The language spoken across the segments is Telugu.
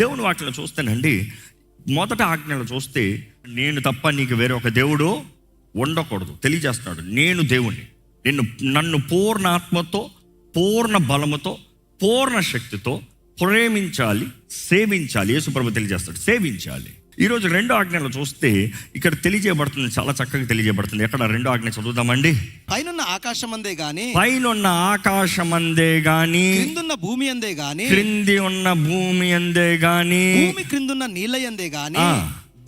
దేవుని వాటిలో చూస్తేనండి, మొదట ఆజ్ఞలు చూస్తే నేను తప్ప నీకు వేరే ఒక దేవుడు ఉండకూడదు తెలియజేస్తున్నాడు. నేను దేవుణ్ణి, నన్ను పూర్ణ ఆత్మతో, పూర్ణ బలముతో, పూర్ణ శక్తితో ప్రేమించాలి, సేవించాలి. యేసుప్రభు తెలియజేస్తాడు, సేవించాలి. ఈరోజు రెండో ఆజ్ఞలు చూస్తే ఇక్కడ తెలియజేయబడుతుంది, చాలా చక్కగా తెలియజేయబడుతుంది. ఎక్కడ రెండో ఆజ్ఞ చదువుదామండి. పైనున్న ఆకాశమందే గాని, పైనున్న ఆకాశమందే గాని, క్రిందున్న భూమి అందే గాని, క్రింది ఉన్న భూమి అందే గాని, భూమి క్రిందున్న నీళ్ళయందే గాని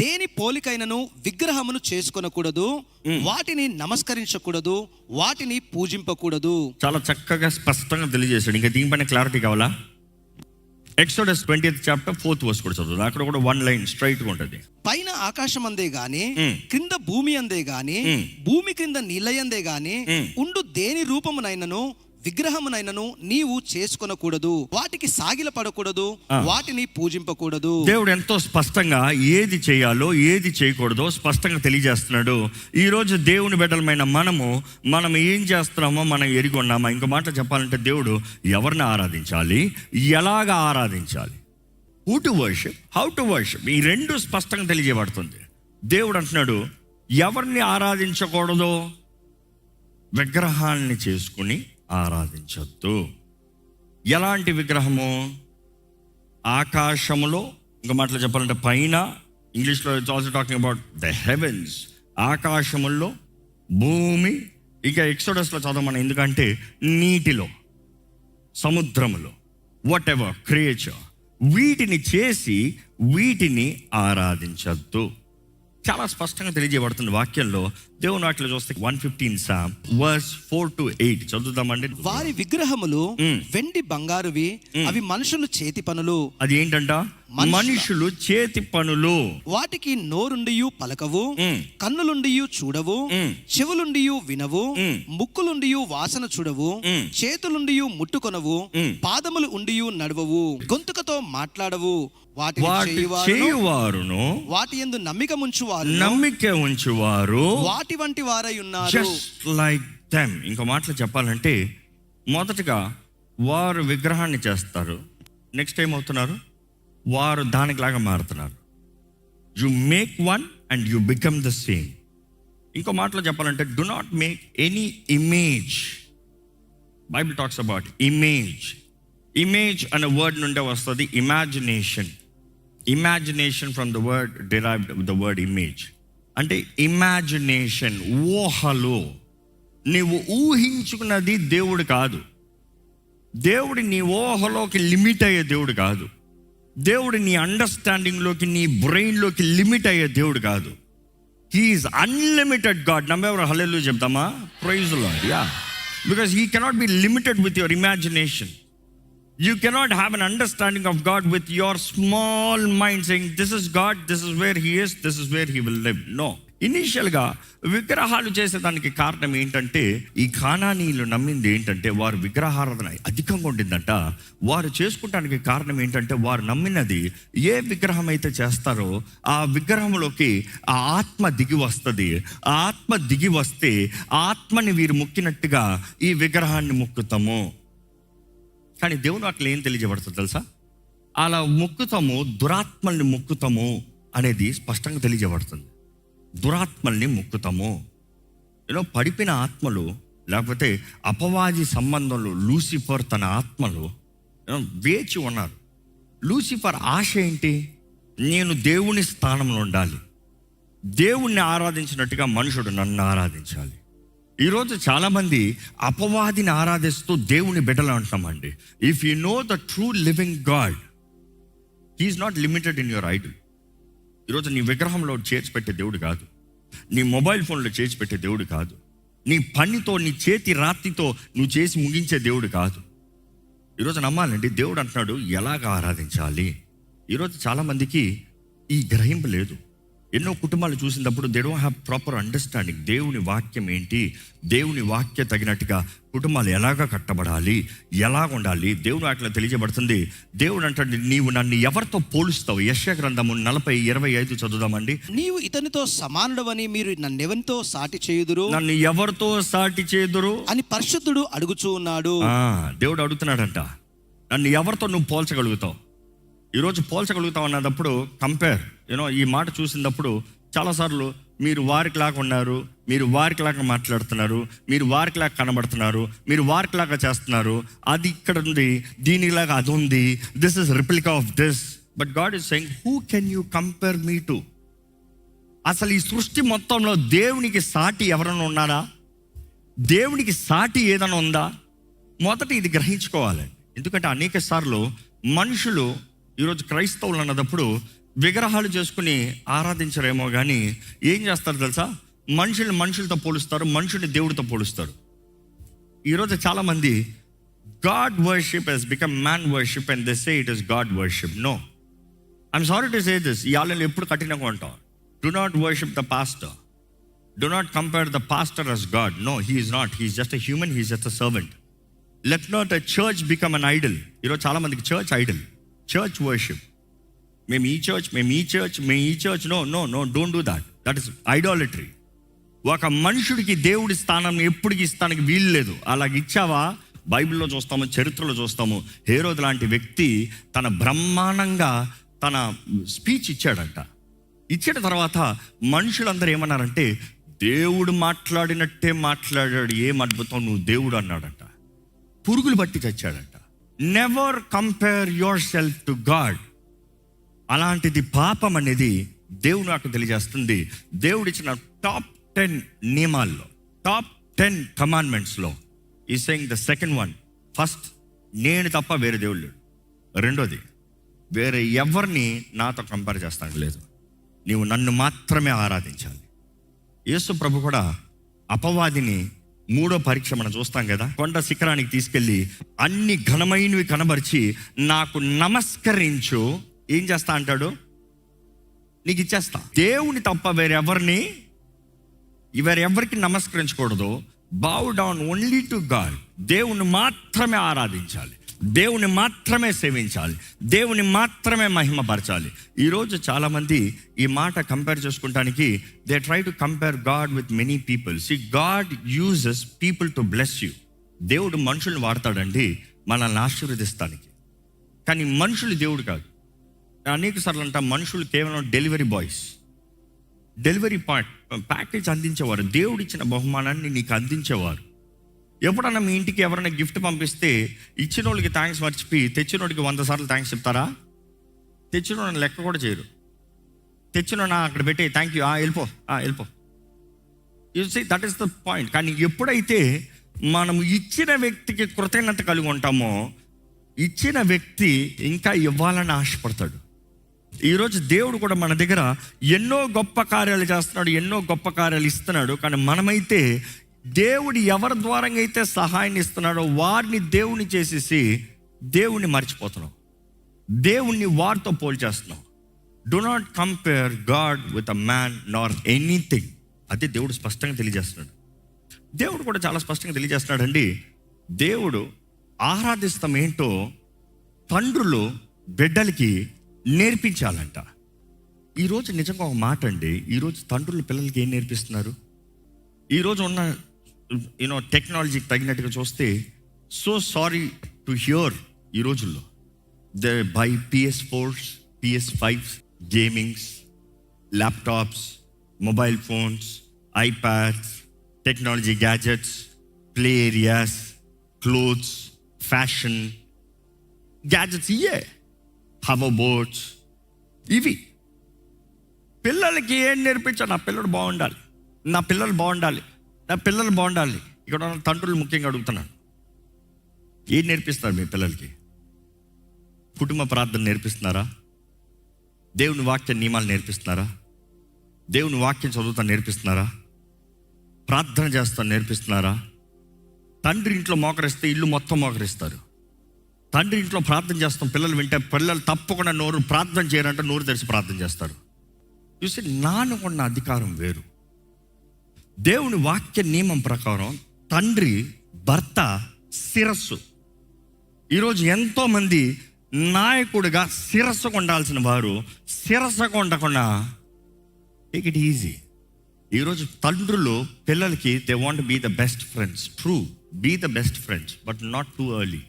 దేని పోలికైనను విగ్రహమును చేసుకొనకూడదు, వాటిని నమస్కరించకూడదు, వాటిని పూజింపకూడదు. చాలా చక్కగా స్పష్టంగా తెలియజేశాడు. ఇంకా దీనిపైన క్లారిటీ కావాలా? Exodus 20th chapter 4th verse కూడా చదువు. అక్కడ కూడా వన్ లైన్ స్ట్రైట్ గా ఉంటుంది. పైన ఆకాశం అందే గాని, క్రింద భూమి అందే గాని, భూమి క్రింద నీళ్ళయందే గాని ఉండు దేని రూపమునైనను విగ్రహమునైనను నీవు చేసుకొనకూడదు, వాటికి సాగిల పడకూడదు, వాటిని పూజింపకూడదు. దేవుడు ఎంతో స్పష్టంగా ఏది చేయాలో ఏది చేయకూడదో స్పష్టంగా తెలియజేస్తున్నాడు. ఈరోజు దేవుని బిడ్డలమైన మనం ఏం చేస్తున్నామో మనం ఎరిగి ఉన్నామా? ఇంకో మాట చెప్పాలంటే దేవుడు ఎవరిని ఆరాధించాలి, ఎలాగ ఆరాధించాలి, who to worship, how to worship, ఈ రెండు స్పష్టంగా తెలియజేయబడుతుంది. దేవుడు అంటున్నాడు ఎవరిని ఆరాధించకూడదు, విగ్రహాన్ని చేసుకుని ఆరాధించొద్దు. ఎలాంటి విగ్రహము? ఆకాశములో, ఇంకో మాటలో చెప్పాలంటే పైన, ఇంగ్లీష్లో it's also talking about the heavens, ఆకాశముల్లో, భూమి, ఇక ఎక్సోడస్లో చదవమని, ఎందుకంటే నీటిలో, సముద్రములో, వాట్ ఎవర్ క్రియేచర్, వీటిని చేసి వీటిని ఆరాధించద్దు. చాలా స్పష్టంగా తెలియజేయబడుతుంది వాక్యంలో. దేవుని వాటిలో చూస్తే 115 Psalm verse 4 to 8 చదువుదామండి. వారి విగ్రహములు వెండి బంగారువి, అవి మనుషులు చేతి పనులు. అది ఏంటంట? మనుషులు చేతి పనులు. వాటికి నోరుండియు పలకవు, కన్నులుండియు చూడవు, చెవులుండియు వినవు, ముక్కులుండియు వాసన చూడవు, చేతులుండియు ముట్టుకొనవు, పాదములు ఉండియు నడవవు, గొంతుకతో మాట్లాడవు. వాటిని చేయువారును వాటి యందు నమ్మిక ఉంచువారు వాటి వంటి వారై ఉన్నారు. Just like them. ఇంకో మాటలు చెప్పాలంటే, మొదటగా వారు విగ్రహాన్ని చేస్తారు, నెక్స్ట్ ఏమవుతున్నారు? వారు దానికిలాగా మారుతున్నారు. You make one and you become the same. ఇంకో మాటలో చెప్పాలంటే, do not make any image. Bible talks about image. Image అనే వర్డ్ నుండే వస్తుంది imagination. Imagination from the word derived the word image. అంటే ఇమాజినేషన్, ఊహలు. నీవు ఊహించుకున్నది దేవుడు కాదు. దేవుడు నీ ఊహలోకి లిమిట్ అయ్యే దేవుడు కాదు. దేవుడు నీ అండర్స్టాండింగ్లోకి, నీ బ్రెయిన్లోకి లిమిట్ అయ్యే దేవుడు కాదు. He's unlimited god. నమ్మేవారు హల్లెలూయా చెప్తామా? Praise the lord. Yeah, because he cannot be limited with your imagination. You cannot have an understanding of God with your small mind saying, this is God, this is where He is, this is where He will live. No. ఇనీషియల్గా విగ్రహాలు చేసేదానికి కారణం ఏంటంటే, ఈ కానానీయులు నమ్మింది ఏంటంటే, వారు విగ్రహారాధన అధికంగా ఉండిందంట. వారు చేసుకుంటానికి కారణం ఏంటంటే, వారు నమ్మినది ఏ విగ్రహం అయితే చేస్తారో ఆ విగ్రహంలోకి ఆ ఆత్మ దిగి వస్తుంది. ఆ ఆత్మ దిగి వస్తే ఆత్మని వీరు మొక్కినట్టుగా ఈ విగ్రహాన్ని మొక్కుతాము. కానీ దేవుని అట్లా ఏం తెలియజేయబడుతుంది తెలుసా? అలా మొక్కుతాము, దురాత్మల్ని మొక్కుతాము అనేది స్పష్టంగా తెలియజేయబడుతుంది. దురాత్మల్ని మొక్కుతాము. పడిపోయిన ఆత్మలు, లేకపోతే అపవాది సంబంధంలో లూసిఫర్ తన ఆత్మలు వేచి ఉన్నారు. లూసిఫర్ ఆశ ఏంటి? నేను దేవుని స్థానంలో ఉండాలి, దేవుణ్ణి ఆరాధించినట్టుగా మనుషుడు నన్ను ఆరాధించాలి. ఈరోజు చాలామంది అపవాదిని ఆరాధిస్తూ దేవుని బిడ్డలు అంటున్నామండి. If you know the true living god, he's not limited in your idol. ఈరోజు నీ విగ్రహంలో చేర్చిపెట్టే దేవుడు కాదు, నీ మొబైల్ ఫోన్లో చేర్చిపెట్టే దేవుడు కాదు, నీ పనితో, నీ చేతి రాత్రితో నువ్వు చేసి ముగించే దేవుడు కాదు. ఈరోజు నమ్మాలండి, దేవుడు అంటున్నాడు ఎలాగ ఆరాధించాలి. ఈరోజు చాలామందికి ఈ గ్రహింపు లేదు. ఎన్నో కుటుంబాలు చూసినప్పుడు they don't have proper understanding. దేవుని వాక్యం ఏంటి, దేవుని వాక్య తగినట్టుగా కుటుంబాలు ఎలాగ కట్టబడాలి, ఎలాగ ఉండాలి, దేవుని వాక్యం తెలియజేయబడుతుంది. దేవుడు అంటాడు, నీవు నన్ను ఎవరితో పోలుస్తావు? యెషయా గ్రంథము 40:25 చదువుదామండి. నీవు ఇతనితో సమానుడవని మీరు నన్నెవరితో సాటి చేయుదురు, నన్ను ఎవరితో సాటి చేయుదురు అని పరిశుద్ధుడు అడుగుచూ ఉన్నాడు. దేవుడు అడుగుతున్నాడంట, నన్ను ఎవరితో నువ్వు పోల్చగలుగుతావు? ఈరోజు పోల్చగలుగుతాం అన్నప్పుడు కంపేర్, ఈ మాట చూసినప్పుడు చాలాసార్లు మీరు వారికిలాగా ఉన్నారు, మీరు వారికిలాగా మాట్లాడుతున్నారు, మీరు వారికిలాగా కనబడుతున్నారు, మీరు వారికిలాగా చేస్తున్నారు, అది ఇక్కడ ఉంది, దీనిలాగా అది ఉంది, this is replica of this. But God is saying, who can you compare me to? అసలు ఈ సృష్టి మొత్తంలో దేవునికి సాటి ఎవరైనా ఉన్నారా? దేవునికి సాటి ఏదైనా ఉందా? మొదట ఇది గ్రహించుకోవాలి. ఎందుకంటే అనేక సార్లు మనుషులు ఈరోజు క్రైస్తవులు అన్నప్పుడు విగ్రహాలు చేసుకుని ఆరాధించరేమో కానీ ఏం చేస్తారు తెలుసా? మనుషులతో పోలుస్తారు, మనుషుల్ని దేవుడితో పోలుస్తారు. ఈరోజు చాలామంది god worship has become man worship and they say it is god worship. No, I'm sorry to say this. ఈ ఆళ్ళని ఎప్పుడు కఠినంగా ఉంటాం. Do not worship the pastor. Do not compare the pastor as God. No, he is not. He is just a human. He is just a servant. Let not a church become an idol. ఈరోజు చాలా మందికి చర్చ్ ఐడల్, చర్చ్ వర్షిప్. మేము ఈ church. No, don't do that. That is idolatry. ఒక మనుషుడికి దేవుడి స్థానం ఎప్పటికి ఇస్తానికి వీలు లేదు. అలాగ ఇచ్చావా? బైబిల్లో చూస్తాము, చరిత్రలో చూస్తాము. హేరోదు లాంటి వ్యక్తి తన బ్రహ్మాండంగా తన స్పీచ్ ఇచ్చాడంట. ఇచ్చిన తర్వాత మనుషులందరూ ఏమన్నారంటే, దేవుడు మాట్లాడినట్టే మాట్లాడాడు, ఏం అద్భుతం, నువ్వు దేవుడు అన్నాడంట. పురుగులు బట్టి చచ్చాడంట. Never compare yourself to god. అలాంటిది పాపం అనేది దేవుడు నాకు తెలియజేస్తుంది. దేవుడు ఇచ్చిన టాప్ 10 నియమాల్లో, టాప్ 10 కమాండ్మెంట్స్లో ఈ saying the second one, first, నేను తప్ప వేరే దేవుడు లేడు. రెండోది, వేరే ఎవరిని నాతో కంపేర్ చేస్తానికి లేదు, నీవు నన్ను మాత్రమే ఆరాధించాలి. యేసు ప్రభు కూడా అపవాదిని 3వ పరీక్ష మనం చూస్తాం కదా, కొండ శిఖరానికి తీసుకెళ్ళి అన్ని ఘనమైనవి కనబరిచి నాకు నమస్కరించు, ఏం చేస్తా అంటాడు? నీకు ఇచ్చేస్తా. దేవుని తప్ప వేరెవరికి నమస్కరించకూడదు. Bow down only to god. దేవుని మాత్రమే ఆరాధించాలి, దేవుని మాత్రమే సేవించాలి, దేవుని మాత్రమే మహిమపరచాలి. ఈరోజు చాలామంది ఈ మాట కంపేర్ చేసుకుంటానికి they try to compare god with many people. See, god uses people to bless you. దేవుడు మనుషుల్ని వాడతాడండి మనల్ని ఆశీర్వదిస్తానికి, కానీ మనుషులు దేవుడు కాదు. అనేక సార్లు అంట మనుషులు కేవలం డెలివరీ బాయ్స్, డెలివరీ ప్యాకేజ్ అందించేవారు. దేవుడు ఇచ్చిన బహుమానాన్ని నీకు అందించేవారు. ఎప్పుడన్నా మీ ఇంటికి ఎవరైనా గిఫ్ట్ పంపిస్తే ఇచ్చిన వాళ్ళకి థ్యాంక్స్ మర్చిపోయి తెచ్చిన వాడికి 100 సార్లు థ్యాంక్స్ చెప్తారా? తెచ్చిన వాళ్ళని లెక్క కూడా చేయరు. తెచ్చిన అక్కడ పెట్టి థ్యాంక్ యూ, వెళ్ళిపో. You see, that is the point. కానీ ఎప్పుడైతే మనం ఇచ్చిన వ్యక్తికి కృతజ్ఞత కలిగి ఉంటామో, ఇచ్చిన వ్యక్తి ఇంకా ఇవ్వాలని ఆశపడతాడు. ఈరోజు దేవుడు కూడా మన దగ్గర ఎన్నో గొప్ప కార్యాలు చేస్తున్నాడు, ఎన్నో గొప్ప కార్యాలు ఇస్తున్నాడు. కానీ మనమైతే దేవుడు ఎవరి ద్వారా అయితే సహాయాన్ని ఇస్తున్నాడో వారిని దేవుని చేసేసి దేవుణ్ణి మర్చిపోతున్నాం, దేవుణ్ణి వారితో పోల్చేస్తున్నాం. Do not compare god with a man nor anything. అదే దేవుడు స్పష్టంగా తెలియజేస్తున్నాడు. దేవుడు కూడా చాలా స్పష్టంగా తెలియజేస్తున్నాడు అండి. దేవుడు ఆరాధిస్తాం ఏంటో తండ్రులు బిడ్డలకి నేర్పించాలంట. ఈరోజు నిజంగా ఒక మాట అండి, ఈరోజు తండ్రులు పిల్లలకి ఏం నేర్పిస్తున్నారు? ఈరోజు ఉన్న టెక్నాలజీకి తగినట్టుగా చూస్తే, సో సారీ టు హియర్, ఈ రోజుల్లో they by PS4s, PS5s, gamings, laptops, mobile phones, iPads, technology gadgets, play areas, clothes, fashion gadgets, ఇవే హవర్ బోట్స్. ఇవి పిల్లలకి ఏం నేర్పించాలి? నా పిల్లలు బాగుండాలి, నా పిల్లలు బాగుండాలి. ఇక్కడ ఉన్న తండ్రులు ముఖ్యంగా అడుగుతున్నాను, ఏం నేర్పిస్తున్నారు మీ పిల్లలకి? కుటుంబ ప్రార్థన నేర్పిస్తున్నారా? దేవుని వాక్య నియమాలు నేర్పిస్తున్నారా? దేవుని వాక్యం చదువుతా నేర్పిస్తున్నారా? ప్రార్థన చేస్తా నేర్పిస్తున్నారా? తండ్రి ఇంట్లో మోకరిస్తే ఇల్లు మొత్తం మోకరిస్తారు. తండ్రి ఇంట్లో ప్రార్థన చేస్తాం, పిల్లలు వింటే పిల్లలు తప్పకుండా ప్రార్థన చేయాలంటే నోరు తెరిచి ప్రార్థన చేస్తారు. చూసి నానుకున్న అధికారం వేరు. దేవుని వాక్య నియమం ప్రకారం తండ్రి భర్త శిరస్సు. ఈరోజు ఎంతోమంది నాయకుడిగా శిరస్సుకు ఉండాల్సిన వారు శిరస్సుకు ఉండకుండా టేక్ ఇట్ ఈజీ. ఈరోజు తండ్రులు పిల్లలకి they want be the best friends. True, be the best friends, but not too early.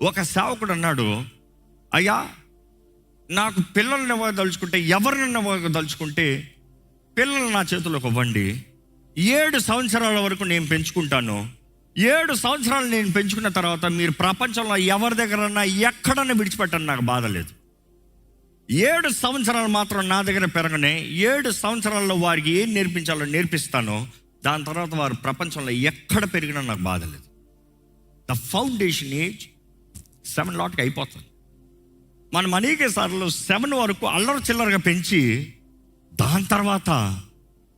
ఒక సేవకుడు అన్నాడు, అయ్యా నాకు పిల్లల్ని ఇవ్వదలుచుకుంటే, ఎవరినైనా ఇవ్వదలుచుకుంటే పిల్లలు నా చేతులకు ఇవ్వండి, 7 సంవత్సరాల వరకు నేను పెంచుకుంటాను, 7 సంవత్సరాలు నేను పెంచుకున్న తర్వాత మీరు ప్రపంచంలో ఎవరి దగ్గరన్నా ఎక్కడన్నా విడిచిపెట్టండి, నాకు బాధ లేదు. 7 సంవత్సరాలు మాత్రం నా దగ్గర పెరగనే, 7 సంవత్సరాల్లో వారికి ఏం నేర్పించాలో నేర్పిస్తానో, దాని తర్వాత వారు ప్రపంచంలో ఎక్కడ పెరిగినా నాకు బాధ లేదు. ద ఫౌండేషన్ ఏజ్ 7 అయిపోతుంది. మనం అనేక సార్లు 7 వరకు అల్లరి చిల్లరగా పెంచి దాని తర్వాత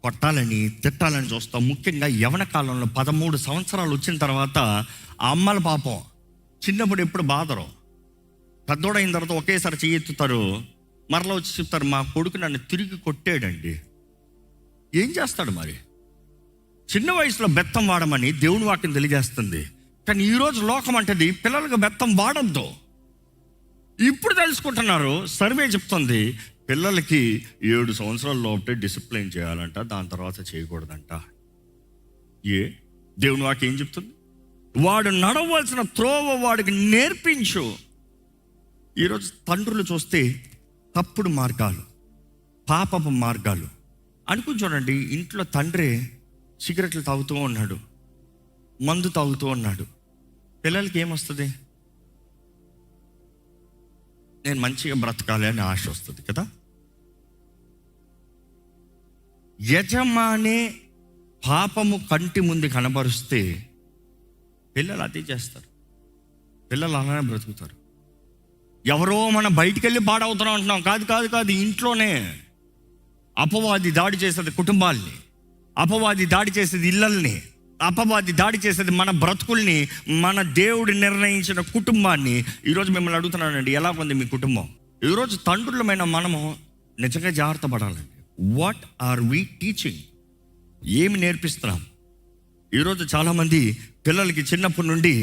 కొట్టాలని తిట్టాలని చూస్తాం. ముఖ్యంగా యవ్వన కాలంలో 13 సంవత్సరాలు వచ్చిన తర్వాత ఆ అమ్మల పాపం చిన్నప్పుడు ఎప్పుడు బాధరు, పెద్దోడైన తర్వాత ఒకేసారి చెయ్యెత్తుతారు, మరలా వచ్చి చెప్తారు మా కొడుకు నన్ను తిరిగి కొట్టాడండి. ఏం చేస్తాడు మరి? చిన్న వయసులో బెత్తం వాడమని దేవుని వాక్యం తెలియజేస్తుంది. కానీ ఈరోజు లోకం అంటది పిల్లలకు బెత్తం వాడద్దు. ఇప్పుడు తెలుసుకుంటున్నారు, సర్వే చెప్తుంది పిల్లలకి 7 సంవత్సరాల లోపే డిసిప్లిన్ చేయాలంట, దాని తర్వాత చేయకూడదంట. దేవుని వాక్యం ఏం చెప్తుంది? వాడు నడవలసిన త్రోవ వాడికి నేర్పించు. ఈరోజు తండ్రులు చూస్తే తప్పుడు మార్గాలు, పాపపు మార్గాలు అనుకుని చూడండి. ఇంట్లో తండ్రి సిగరెట్లు తాగుతూ ఉన్నాడు, మందు తాగుతూ ఉన్నాడు, పిల్లలకి ఏమొస్తుంది? నేను మంచిగా బ్రతకాలి అని ఆశ వస్తుంది కదా. యజమానే పాపము కంటి ముందు కనబరుస్తే పిల్లలు అదే చేస్తారు, పిల్లలు అలానే బ్రతుకుతారు. ఎవరో మనం బయటికి వెళ్ళి పాడవుతున్నాం అంటున్నాం, కాదు కాదు కాదు, ఇంట్లోనే అపవాది దాడి చేసేది కుటుంబాల్ని, అపవాది దాడి చేసేది ఇళ్ళల్ని, అపవాది దాడి చేసేది మన బ్రతుకుల్ని, మన దేవుడు నిర్ణయించిన కుటుంబాన్ని. ఈరోజు మిమ్మల్ని అడుగుతున్నానండి, ఎలా ఉంది మీ కుటుంబం? ఈరోజు తండ్రులమైన మనము నిజంగా జాగ్రత్త పడాలండి. What are we teaching? ఏమి నేర్పిస్తున్నాం? ఈరోజు చాలామంది పిల్లలకి చిన్నప్పటి నుండి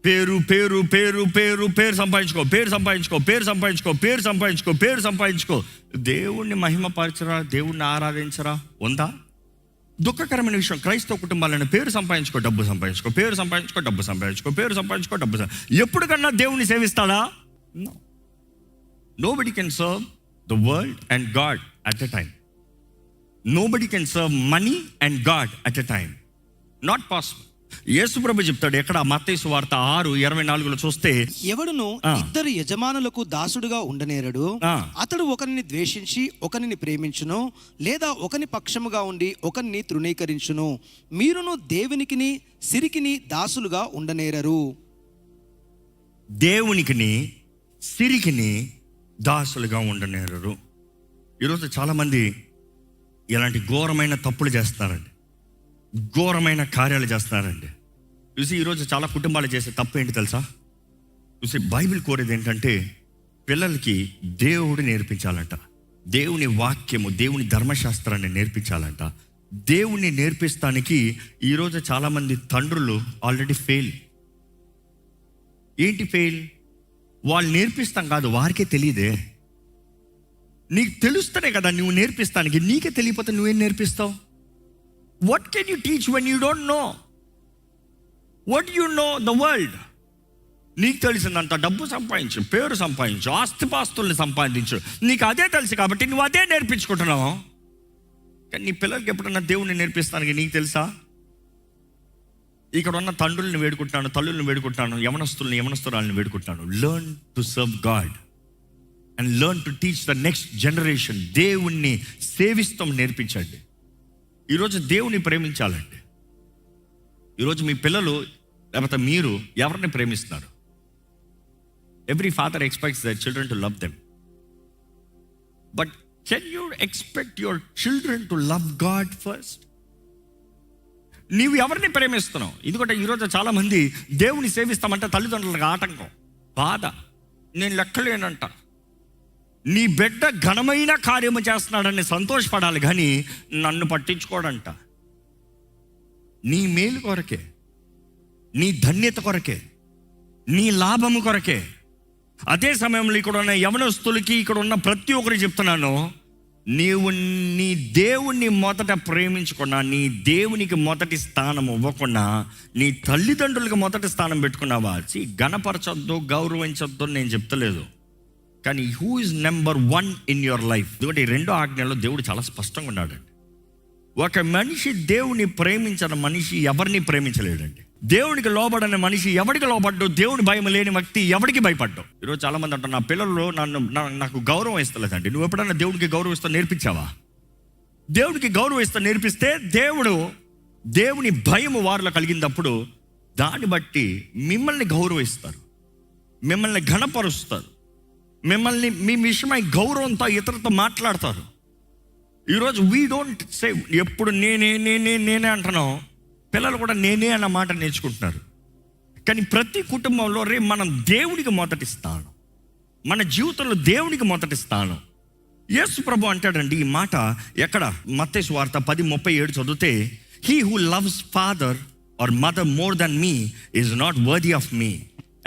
పేరు పేరు పేరు పేరు పేరు సంపాదించుకో, పేరు సంపాదించుకో, పేరు సంపాదించుకో, పేరు సంపాదించుకో, పేరు సంపాదించుకో. దేవుణ్ణి మహిమపరచరా, దేవుణ్ణి ఆరాధించరా? ఉందా? దుఃఖకరమైన విషయం, క్రైస్తవ కుటుంబాలను పేరు సంపాదించుకో, డబ్బు సంపాదించుకో, పేరు సంపాదించుకో, డబ్బు సంపాదించుకో, పేరు సంపాదించుకో, డబ్బు ఎప్పటికన్నా దేవుణ్ణి సేవిస్తాడా? Nobody can serve the world and god at a time. Nobody can serve money and god at a time. Not possible. Yesu ప్రభు చెప్తాడు ఎక్కడ? మత్తయి సువార్త 6:24 చూస్తే, ఎవడును ఇద్దరు యజమానులకు దాసుడుగా ఉండనేరడు, అతడు ఒకరిని ద్వేషించి ఒకరిని ప్రేమించును, లేదా ఒకని పక్షముగా ఉండి ఒకరిని తృణీకరించును. మీరును దేవునికిని సిరికిని దాసులుగా ఉండనేరరు. దేవునికిని సిరికిని దాసులుగా ఉండనేరరు. ఈరోజు చాలామంది ఇలాంటి ఘోరమైన తప్పులు చేస్తున్నారండి, ఘోరమైన కార్యాలు చేస్తున్నారండి. చూసి ఈరోజు చాలా కుటుంబాలు చేసే తప్పు ఏంటి తెలుసా? చూసి బైబిల్ కోరేది ఏంటంటే పిల్లలకి దేవుడు నేర్పించాలంట, దేవుని వాక్యము, దేవుని ధర్మశాస్త్రాన్ని నేర్పించాలంట. దేవుణ్ణి నేర్పిస్తానికి ఈరోజు చాలామంది తండ్రులు ఆల్రెడీ ఫెయిల్. ఏంటి ఫెయిల్? వాళ్ళు నేర్పిస్తాం కాదు, వారికే తెలియదే. నీకు తెలుస్తేనే కదా నువ్వు నేర్పిస్తానికి. నీకే తెలియకపోతే నువ్వేం నేర్పిస్తావు? What can you teach when you don't know? What do you know the world? నీకు తెలిసిందంట డబ్బు సంపాదించు, పేరు సంపాదించు, ఆస్తిపాస్తుల్ని సంపాదించు. నీకు అదే తెలుసు కాబట్టి నువ్వు అదే నేర్పించుకుంటున్నావు. కానీ నీ పిల్లలకి ఎప్పుడన్నా దేవుణ్ణి నేర్పిస్తానికి నీకు తెలుసా? ఇక్కడ ఉన్న తండ్రుల్ని వేడుకుంటున్నాను, తల్లుల్ని వేడుకుంటున్నాను, యవనస్తురాలను వేడుకుంటున్నాను. Learn to serve God and learn to teach the next generation. దేవుణ్ణి సేవిస్తాం నేర్పించండి. ఈరోజు దేవుని ప్రేమించాలండి. ఈరోజు మీ పిల్లలు లేకపోతే మీరు ఎవరిని ప్రేమిస్తున్నారు? Every father expects their children to love them. But can you expect your children to love god first? నీవు ఎవరిని ప్రేమిస్తున్నావు? ఎందుకంటే ఈరోజు చాలామంది దేవుని సేవిస్తామంటే తల్లిదండ్రులకు ఆటంకం, బాధ. నేను లెక్కలేనంట. నీ బిడ్డ ఘనమైన కార్యము చేస్తున్నాడని సంతోషపడాలి, కానీ నన్ను పట్టించుకోడంట. నీ మేలు కొరకే, నీ ధన్యత కొరకే, నీ లాభము కొరకే. అదే సమయంలో ఇక్కడ ఉన్న యవనస్తులకి, ఇక్కడ ఉన్న ప్రతి ఒక్కరికి చెప్తున్నాను, నీవు నీ దేవుణ్ణి మొదట ప్రేమించకుండా, నీ దేవునికి మొదటి స్థానం ఇవ్వకుండా, నీ తల్లిదండ్రులకు మొదటి స్థానం పెట్టుకున్నావా? గణపరచొద్దు, గౌరవించొద్దు నేను చెప్తలేదు. కానీ who is number 1 in your life? ఎందుకంటే ఈ రెండో ఆజ్ఞలో దేవుడు చాలా స్పష్టంగా ఉన్నాడండి. ఒక మనిషి దేవుని ప్రేమించిన మనిషి ఎవరిని ప్రేమించలేడండి. దేవునికి లోబడని మనిషి ఎవరికి లోబడ్డు? దేవుని భయం లేని వ్యక్తి ఎవరికి భయపడ్డావు? ఈరోజు చాలా మంది అంటారు, నా పిల్లలు నాకు గౌరవం ఇస్తలేదండి. నువ్వు ఎప్పుడైనా దేవుడికి గౌరవం ఇస్తా నేర్పించావా? దేవుడికి గౌరవం ఇస్తా నేర్పిస్తే దేవుని భయం వారిలో కలిగినప్పుడు దాన్ని బట్టి మిమ్మల్ని గౌరవిస్తారు, మిమ్మల్ని ఘనపరుస్తారు, మిమ్మల్ని మీ విషయమై గౌరవంతో ఇతరులతో మాట్లాడతారు. ఈరోజు వీ డోంట్ సే ఎప్పుడు నేనే అంటున్నాం. పిల్లలు కూడా నేనే అన్న మాట నేర్చుకుంటున్నారు. కానీ ప్రతి కుటుంబంలో మనం దేవుడికి మొదటి స్థానం, మన జీవితంలో దేవుడికి మొదటి స్థానం. యేసు ప్రభు అంటాడండి ఈ మాట ఎక్కడ? మత్తయి సువార్త 10:37 చదివితే, he who loves father or mother more than me is not worthy of me,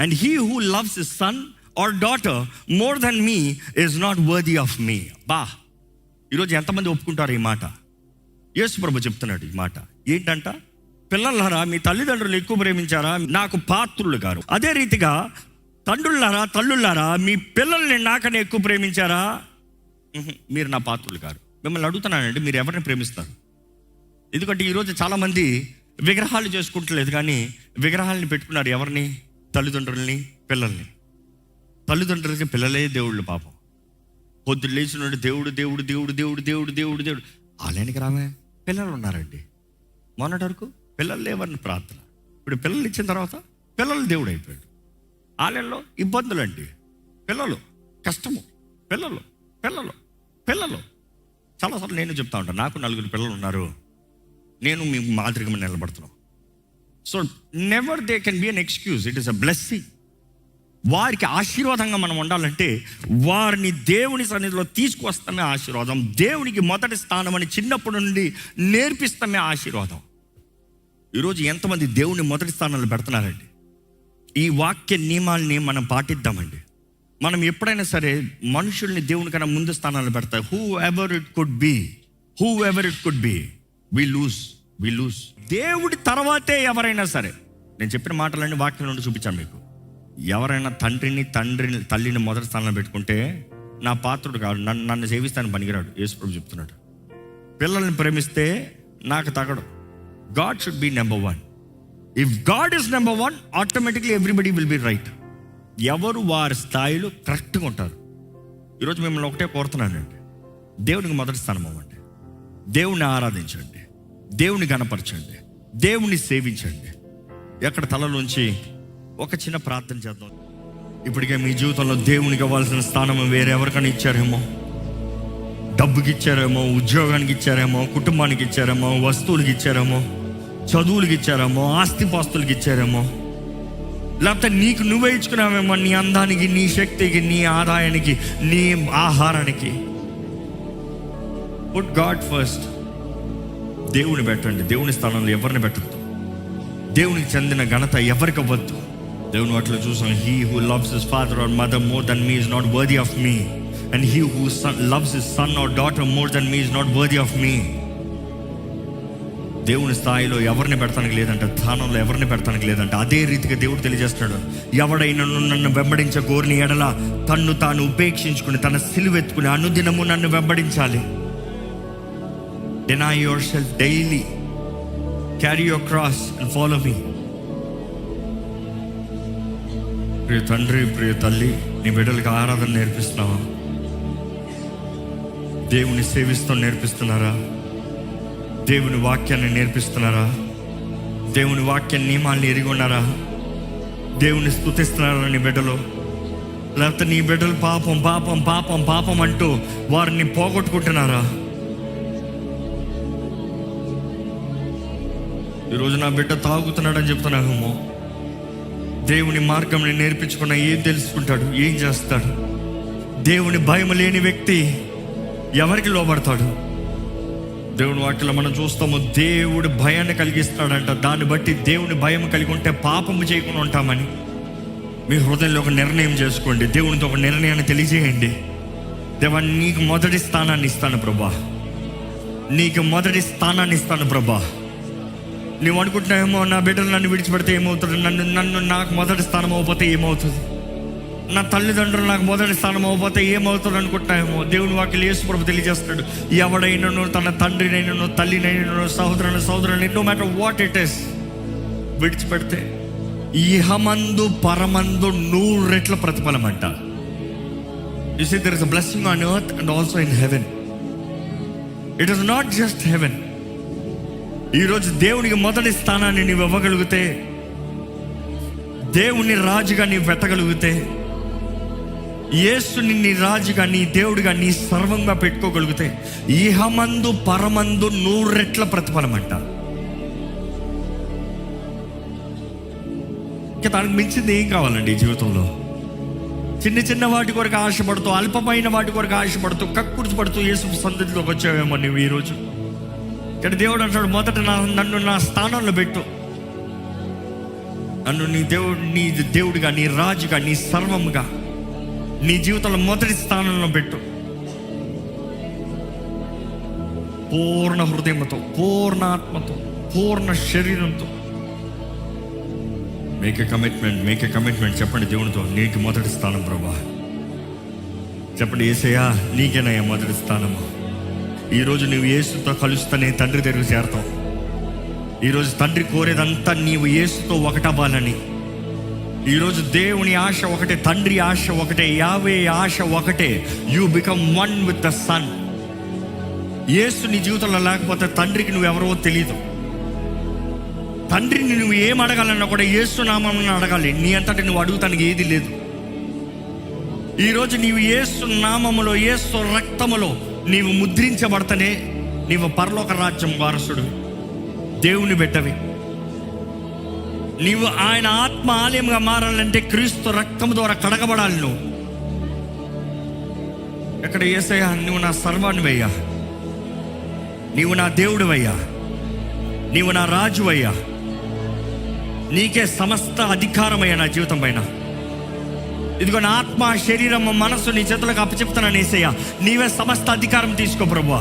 and he who loves his son or daughter more than me is not worthy of me. ఈరోజు ఎంతమంది ఒప్పుకుంటారు ఈ మాట? యేసు ప్రభు చెప్తున్నాడు ఈ మాట ఏంటంట? పిల్లలారా, మీ తల్లిదండ్రులు ఎక్కువ ప్రేమించారా? నాకు పాత్రులు గారు. అదే రీతిగా తల్లులారా, మీ పిల్లల్ని నాకనే ఎక్కువ ప్రేమించారా? మీరు నా పాత్రులు గారు. మిమ్మల్ని అడుగుతున్నానండి, మీరు ఎవరిని ప్రేమిస్తారు? ఎందుకంటే ఈరోజు చాలామంది విగ్రహాలు చేసుకుంటలేదు, కానీ విగ్రహాలని పెట్టుకున్నారు. ఎవరిని? తల్లిదండ్రుల్ని, పిల్లల్ని. తల్లిదండ్రులకి పిల్లలే దేవుళ్ళు. పాపం పొద్దున్న లేచినాడు దేవుడు దేవుడు దేవుడు దేవుడు దేవుడు దేవుడు దేవుడు. ఆలయానికి రామే పిల్లలు ఉన్నారండి. మొన్నటి వరకు పిల్లలు లేవని ప్రార్థన, ఇప్పుడు పిల్లలు ఇచ్చిన తర్వాత పిల్లలు దేవుడు అయిపోయాడు. ఆలయంలో ఇబ్బందులు అండి, పిల్లలు కష్టము, పిల్లలు పిల్లలు పిల్లలు చాలాసార్లు నేను చెప్తా ఉంటాను, నాకు 4 పిల్లలు ఉన్నారు, నేను మీ మాదిరిగా నిలబడుతున్నాను. So never they can be an excuse, it is a blessing. వారికి ఆశీర్వాదంగా మనం ఉండాలంటే వారిని దేవుని సన్నిధిలో తీసుకొస్తామే ఆశీర్వాదం. దేవునికి మొదటి స్థానం అని చిన్నప్పటి నుండి నేర్పిస్తామే ఆశీర్వాదం. ఈరోజు ఎంతమంది దేవుని మొదటి స్థానంలో పెడుతున్నారండి? ఈ వాక్య నియమాల్ని మనం పాటిద్దామండి. మనం ఎప్పుడైనా సరే మనుషుల్ని దేవుని కన్నా ముందు స్థానాల్లో పెడతారు. Whoever it could be we lose. దేవుడి తర్వాతే ఎవరైనా సరే, నేను చెప్పిన మాటలన్నీ వాక్యం నుండి చూపించాను మీకు. ఎవరైనా తల్లిని మొదటి స్థానంలో పెట్టుకుంటే నా పాత్రుడు కాదు, నన్ను సేవిస్తాను పనికిరాడు. యేసు ప్రభు చెప్తున్నాడు. పిల్లల్ని ప్రేమిస్తే నాకు తగడు. God should be number 1. If god is number 1, automatically everybody will be right. ఎవరు వారి స్థాయిలో కరెక్ట్గా ఉంటారు. ఈరోజు మిమ్మల్ని ఒకటే కోరుతున్నానండి, దేవునికి మొదటి స్థానం అవ్వండి, దేవుణ్ణి ఆరాధించండి, దేవుని గణపరచండి, దేవుని సేవించండి. ఎక్కడ తలలోంచి ఒక చిన్న ప్రార్థన చేద్దాం. ఇప్పటికే మీ జీవితంలో దేవునికి ఇవ్వాల్సిన స్థానం వేరెవరికైనా ఇచ్చారేమో. డబ్బుకి ఇచ్చారేమో, ఉద్యోగానికి ఇచ్చారేమో, కుటుంబానికి ఇచ్చారేమో, వస్తువులకి ఇచ్చారేమో, చదువులకి ఇచ్చారేమో, ఆస్తిపాస్తులకి ఇచ్చారేమో, లేకపోతే నీకు నువ్వే ఇచ్చుకున్నావేమో, నీ అందానికి, నీ శక్తికి, నీ ఆదాయానికి, నీ ఆహారానికి. Put God first. దేవుని పెట్టండి. దేవుని స్థానంలో ఎవరిని పెట్టద్దు. దేవునికి చెందిన ఘనత ఎవరికి అవ్వద్దు. దేవుని వాటిలో చూసాం, he who loves his father or mother more than me is not worthy of me, and he who loves his son or daughter more than me is not worthy of me. దేవుని స్థాయిలో ఎవరిని పెడతానికి లేదంట, స్థానంలో ఎవరిని పెడతానికి లేదంట. అదే రీతిగా దేవుడు తెలియజేస్తున్నాడు, ఎవడైనా నన్ను వెంబడించ కోరిని ఎడల తన్ను తాను ఉపేక్షించుకుని తన సిలువెత్తుకుని అనుదినము నన్ను వెంబడించాలి. Deny yourself daily, carry your cross and follow me. ప్రియ తండ్రి, ప్రియ తల్లి, నీ బిడ్డలకి ఆరాధన నేర్పిస్తున్నావా? దేవుని సేవిస్తూ నేర్పిస్తున్నారా? దేవుని వాక్యాన్ని నేర్పిస్తున్నారా? దేవుని వాక్య నియమాల్ని ఎరిగి ఉన్నారా? దేవుని స్తుతిస్తున్నారా నీ బిడ్డలు? లేకపోతే నీ బిడ్డలు పాపం పాపం పాపం పాపం అంటూ వారిని పోగొట్టుకుంటున్నారా? ఈరోజు నా బిడ్డ తాగుతున్నాడని చెప్తున్నామేమో. దేవుని మార్గం నేర్పించుకున్నా ఏం తెలుసుకుంటాడు, ఏం చేస్తాడు? దేవుని భయం లేని వ్యక్తి ఎవరికి లోబడతాడు? దేవుని వాక్యలో మనం చూస్తాము, దేవుడు భయాన్ని కలిగిస్తాడంట. దాన్ని బట్టి దేవుని భయం కలిగి ఉంటే పాపము చేయకుండా ఉంటామని మీ హృదయంలో ఒక నిర్ణయం చేసుకోండి. దేవునితో ఒక నిర్ణయాన్ని తెలియజేయండి. దేవా, నీకు మొదటి స్థానాన్ని ఇస్తాను ప్రభా, నీకు మొదటి స్థానాన్ని ఇస్తాను ప్రభా. నువ్వు అనుకుంటున్నావేమో, నా బిడ్డలు నన్ను విడిచిపెడితే ఏమవుతుంది, నాకు మొదటి స్థానం అవ్వకపోతే ఏమవుతుంది? నా తల్లిదండ్రులు నాకు మొదటి స్థానం అవ్వకపోతే ఏమవుతుంది అనుకుంటామేమో. దేవుని వాక్యం యేసు ప్రభు తెలియజేస్తాడు, ఎవడైనాను తన తండ్రినైనాను తల్లినైనాను సహోదరుని no matter what it is విడిచిపెడితే ఇహమందు పరమందు 100 రెట్ల ప్రతిఫలం అంట. You see, there is a blessing on earth and also in heaven. It is not just heaven. ఈరోజు దేవునికి మొదటి స్థానాన్ని నీవు ఇవ్వగలిగితే, దేవుని రాజుగా నీవు పెట్టగలిగితే, యేసుని నీ రాజుగా నీ దేవుడిగా నీ సర్వంగా పెట్టుకోగలిగితే ఇహమందు పరమందు 100 రెట్ల ప్రతిఫలం అంట. ఇంకా దానికి మించింది ఏం కావాలండి ఈ జీవితంలో? చిన్న చిన్న వాటి కొరకు ఆశపడుతూ, అల్పమైన వాటి కొరకు ఆశపడుతూ, కక్కుర్చిపడుతూ యేసు సన్నిధిలోకి వచ్చావేమో నువ్వు ఈరోజు. ఇక్కడ దేవుడు అంటాడు, మొదట నన్ను నా స్థానంలో పెట్టు, నన్ను నీ దేవుడిగా నీ రాజుగా నీ సర్వముగా నీ జీవితంలో మొదటి స్థానంలో పెట్టు. పూర్ణ హృదయంతో, పూర్ణ ఆత్మతో, పూర్ణ శరీరంతో మేక్ ఎ కమిట్మెంట్. చెప్పండి దేవునితో, నీకు మొదటి స్థానం ప్రభా. చెప్పండి, యేసయ్యా నీకేనయ్యా మొదటి స్థానము. ఈరోజు నువ్వు యేసుతో కలుస్తూనే తండ్రి దగ్గరికి చేరతావు. ఈరోజు తండ్రి కోరేదంతా నీవు యేసుతో ఒకటవ్వాలని. ఈరోజు దేవుని ఆశ ఒకటే, తండ్రి ఆశ ఒకటే, యావే ఆశ ఒకటే. You become one with the son. Yesu నీ జీవితంలో లేకపోతే తండ్రికి నువ్వెవరో తెలియదు. తండ్రిని నువ్వు ఏం అడగాలన్నా కూడా యేసు నామమున అడగాలి. నీ అంతటి నువ్వు అడుగుతానికి ఏది లేదు. ఈరోజు నీవు యేసు నామములో, యేసు రక్తములో నీవు ముద్రించబడతనే నీవు పరలోక రాజ్యం వారసుడు, దేవుని బిడ్డవి. నీవు ఆయన ఆత్మ ఆలయంగా మారాలంటే క్రీస్తు రక్తము ద్వారా కడగబడాలి. నువ్వు ఎక్కడ యేసయ్యా నువ్వు నా సర్వానివయ్యా, నీవు నా దేవుడివయ్యా, నీవు నా రాజువయ్యా, నీకే సమస్త అధికారమయ్యా నా జీవితం పైన. ఇదిగో నా ఆత్మ శరీరం మనసు నీ చేతులకు అప్పచెప్తానని యేసయ్యా, నీవే సమస్త అధికారం తీసుకో ప్రభువా.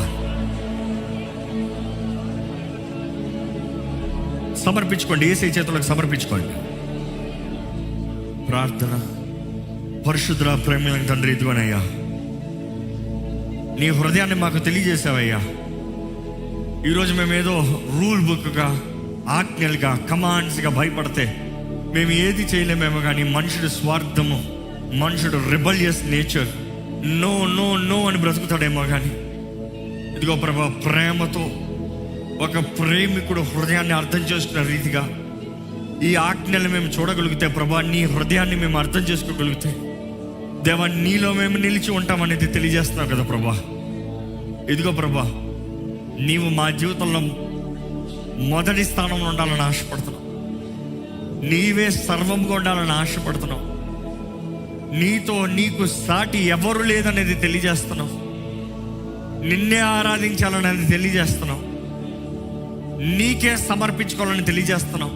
సమర్పించుకోండి, యేసయ్య చేతులకు సమర్పించుకోండి. ప్రార్థన. పరిశుద్ధ ప్రేమ తండ్రి, ఇదిగోనయ్యా నీ హృదయాన్ని మాకు తెలియజేసావయ్యా. ఈరోజు మేమేదో రూల్ బుక్గా, ఆజ్ఞలుగా, కమాండ్స్గా భయపడితే మేము ఏది చేయలేమేమో. కానీ మనుషుడు స్వార్థము, మనుషుడు rebellious nature, no no no అని బ్రతుకుతాడేమో. కానీ ఇదిగో ప్రభా, ప్రేమతో ఒక ప్రేమికుడు హృదయాన్ని అర్థం చేసుకున్న రీతిగా ఈ ఆజ్ఞలు మేము చూడగలిగితే ప్రభా, నీ హృదయాన్ని మేము అర్థం చేసుకోగలిగితే దేవా, నీలో మేము నిలిచి ఉంటామనేది తెలియజేస్తున్నావు కదా ప్రభా. ఇదిగో ప్రభా, నీవు మా జీవితంలో మొదటి స్థానంలో ఉండాలని ఆశపడుతున్నావు. నీవే సర్వంగా ఉండాలని ఆశపడుతున్నావు. నీతో నీకు సాటి ఎవరు లేదనేది తెలియజేస్తున్నావు. నిన్నే ఆరాధించాలనేది తెలియజేస్తున్నావు. నీకే సమర్పించుకోవాలని తెలియజేస్తున్నావు.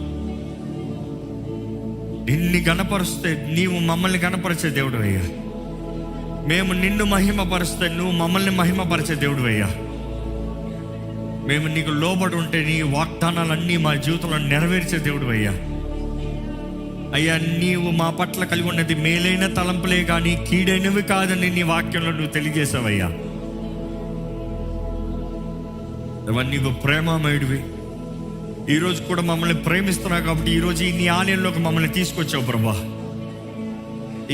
నిన్ను గణపరిస్తే నీవు మమ్మల్ని గణపరిచే దేవుడు అయ్యా. మేము నిన్ను మహిమపరిస్తే నువ్వు మమ్మల్ని మహిమపరిచే దేవుడు అయ్యా. మేము నీకు లోబడి ఉంటే నీ వాగ్దానాలన్నీ మా జీవితంలో నెరవేర్చే దేవుడు అయ్యా. అయ్యా, నీవు మా పట్ల కలిగి ఉన్నది మేలైన తలంపులే కానీ కీడైనవి కాదని నీ వాక్యంలో నువ్వు తెలియజేసావయ్యా. నీవు ప్రేమమయుడివి. ఈరోజు కూడా మమ్మల్ని ప్రేమిస్తున్నావు కాబట్టి ఈరోజు నీ ఆలయంలోకి మమ్మల్ని తీసుకొచ్చావు ప్రభా.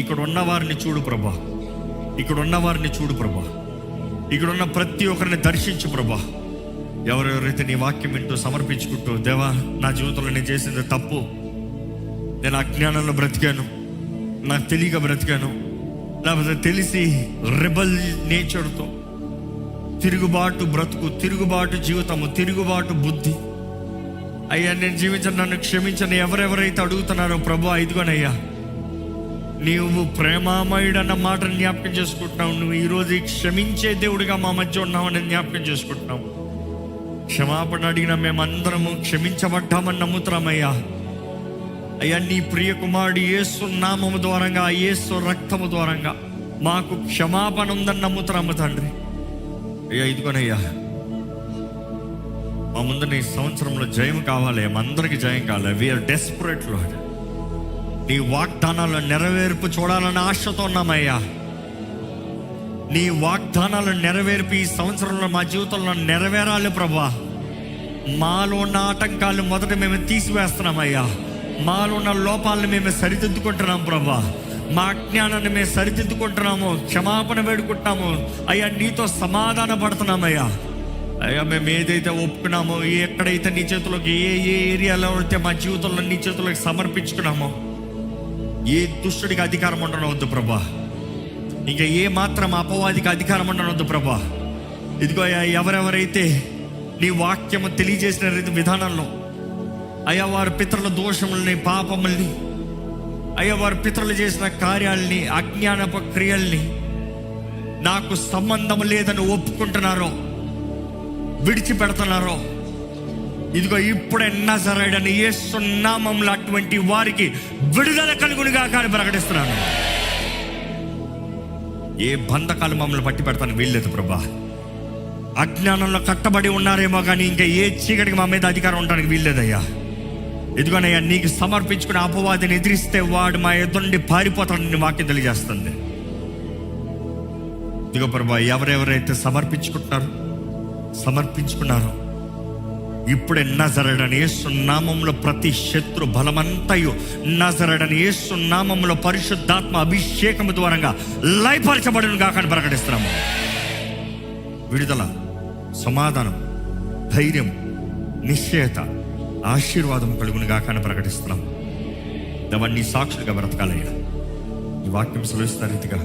ఇక్కడ ఉన్న వారిని చూడు ప్రభా, ఇక్కడ ఉన్న వారిని చూడు ప్రభా, ఇక్కడ ఉన్న ప్రతి ఒక్కరిని దర్శించు ప్రభా. ఎవరెవరైతే నీ వాక్యం వింటూ సమర్పించుకుంటూ, దేవా నా జీవితంలో నేను చేసింది తప్పు, నేను అజ్ఞానంలో బ్రతికాను, నాకు తెలియక బ్రతికాను, లేకపోతే తెలిసి రెబల్ నేచర్తో తిరుగుబాటు బ్రతుకు, తిరుగుబాటు జీవితము, తిరుగుబాటు బుద్ధి అయ్యా నేను జీవించను, నన్ను క్షమించను ఎవరెవరైతే అడుగుతున్నారో ప్రభు, ఇదిగోనయ్యా నీవు ప్రేమామయుడు అన్న మాటను జ్ఞాపకం చేసుకుంటున్నావు. నువ్వు ఈరోజు క్షమించే దేవుడిగా మా మధ్య ఉన్నావని జ్ఞాపకం చేసుకుంటున్నావు. క్షమాపణ అడిగిన మేమందరము క్షమించబడ్డామని నమ్ముతున్నామయ్యా. అయ్యా, నీ ప్రియ కుమారుడు యేసు నామము ద్వారంగా, యేసు రక్తము ద్వారంగా మాకు క్షమాపణ ఉందని నమ్ముతున్నాము తండ్రి. అయ్యా ఇదిగోనయ్యా, మా ముందు నీ సంవత్సరంలో జయం కావాలి, మా అందరికి జయం కావాలి. We are desperate Lord. నీ వాగ్దానాల నెరవేర్పు చూడాలని ఆశతో ఉన్నామయ్యా. నీ వాగ్దానాల నెరవేర్పు ఈ సంవత్సరంలో మా జీవితంలో నెరవేరాలి ప్రభా. మాలో ఉన్న ఆటంకాలు మొదట మేము తీసివేస్తున్నామయ్యా. మాలో ఉన్న లోపాలను మేము సరిదిద్దుకుంటున్నాం ప్రభా. మా అజ్ఞానాన్ని మేము సరిదిద్దుకుంటున్నాము, క్షమాపణ వేడుకుంటున్నాము అయ్యా. నీతో సమాధాన పడుతున్నామయ్యా. అయ్యా, మేము ఏదైతే ఒప్పుకున్నామో, ఎక్కడైతే నీ చేతుల్లోకి ఏ ఏరియాలో అయితే మా జీవితంలో నీ చేతుల్లోకి సమర్పించుకున్నామో, ఏ దుష్టుడికి అధికారం ఉండనవద్దు ప్రభా. ఇంకా ఏ మాత్రం అపవాదికి అధికారం ఉండనవద్దు ప్రభా. ఇదిగో అయ్యా, ఎవరెవరైతే నీ వాక్యము తెలియజేసిన విధానంలో అయ్యా వారి పితరుల దోషముల్ని, పాపముల్ని, అయ్యా వారి పితరులు చేసిన కార్యాలని, అజ్ఞానపు క్రియల్ని నాకు సంబంధం లేదని ఒప్పుకుంటున్నారో, విడిచిపెడుతున్నారో, ఇదిగో ఇప్పుడే నజరేయుడైన యేసు నామములో అటువంటి వారికి విడుదల కలుగునుగా కానీ ప్రకటిస్తున్నాను. ఏ బంధకాలు మమ్మల్ని పట్టి పెడతాను వీల్లేదు ప్రభా. అజ్ఞానంలో కట్టబడి ఉన్నారేమో కానీ ఇంకా ఏ చీకటికి మా మీద అధికారం ఉండడానికి వీల్లేదయ్యా. ఇదిగోనయ్యా, నీకు సమర్పించుకుని అపవాదిని ఎదిరిస్తే వాడు మా ఎదురుండి పారిపోతాడని వాక్యం తెలియజేస్తుంది. ఇదిగో ప్రభా, ఎవరెవరైతే సమర్పించుకున్నారో ఇప్పుడే నజరేయుడైన యేసు నామములో ప్రతి శత్రు బలమంతయు నజరేయుడైన యేసు నామములో పరిశుద్ధాత్మ అభిషేకము ద్వారంగా లయపరచబడును గాక ప్రకటిస్తున్నాము. విడుదల, సమాధానం, ధైర్యం, నిశ్చయత, ఆశీర్వాదం కలుగును గాక ప్రకటిస్తున్నాం. అవన్నీ సాక్షులుగా బ్రతకాలయ్యా. ఈ వాక్యం సెలవిస్తున్న రీతిగా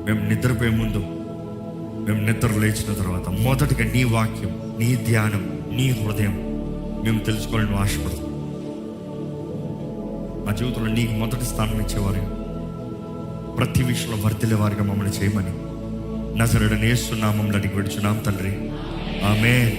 మేము నిద్రపోయే ముందు, మేము నిద్ర లేచిన తర్వాత మొదటిగా నీ వాక్యం, నీ ధ్యానం, నీ హృదయం మేము తెలుసుకోవాలని ఆశపడుతున్నాం. మా జీవితంలో నీకు మొదటి స్థానం ఇచ్చేవారు, ప్రతి విషయంలో వర్ధిల్లే వారిగా మమ్మల్ని చేయమని నజరేయుడైన యేసు నామములో అడిగి వేడుచున్నాం తండ్రి. ఆమేన్.